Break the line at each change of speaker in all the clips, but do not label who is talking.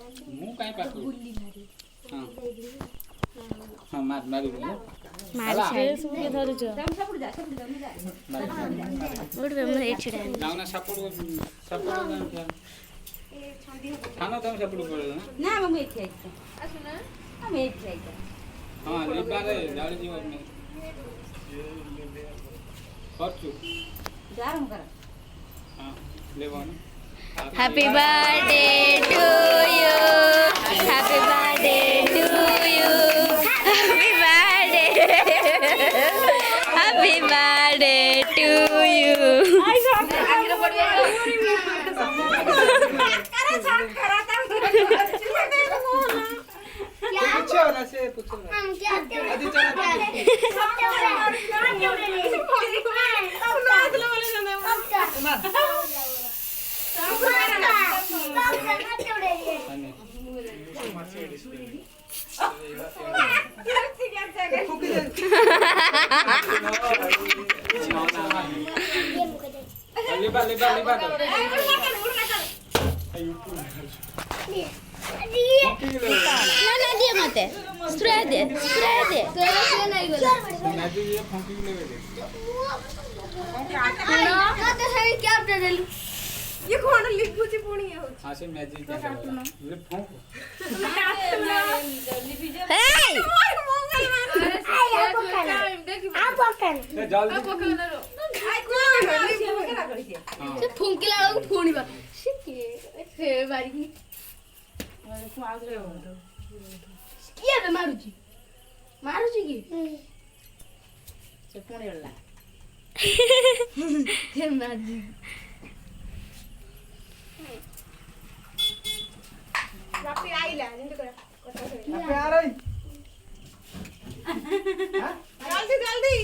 ମୁଁ କାଇଁ ପାଖ ହଁ ହଁ ମାରି
ମାରି ସୁକେ ଧରୁଛ ଉଠବେ ମୁଁ ଏଇ ଛିଡ଼ା ହେବି
ନା ସାପଡ଼ ଖାନ ତମେ ସାପଡ଼ ପଳେଇଲ
ନା ମୁଁ ଏଠି ଆଇଛି ଆସୁନା ଆମେ ଏଠି ଆଇଛି
ହଁ ଲିବାରେ ଜାଳି ଯିବ କରଛୁ
ଆରମ୍ଭ କର
ହଁ ଲେବନ
Happy birthday to you. Happy birthday to you. Happy birthday. Happy birthday to you. ना दिए मते स्प्रे दे
ये कौन लिखुची पुणी हो
हां से मैजिक क्या ले फूंक
से फुंकिला बेलू फुणीबा से बारी किए बे मारुची की
से पुणी होला
हे माजी
रापी आइला जिंद कर
रापी आ रही
जल्दी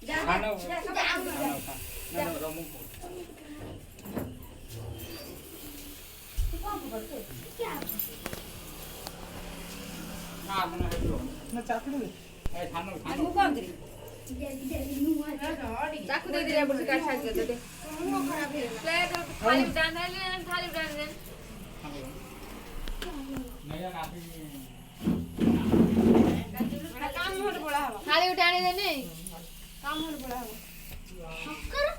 खाना रमू
ना चाकू दे
ए खाना
मु कौन करी चाकू दे दे बस काट साइड कर दे मुंह खराब है प्लेट थाली डाल दे
नया काफी
काम होड़ बड़ा हवा थाली उठाने दे नहीं काम होड़ बड़ा हवा शक्कर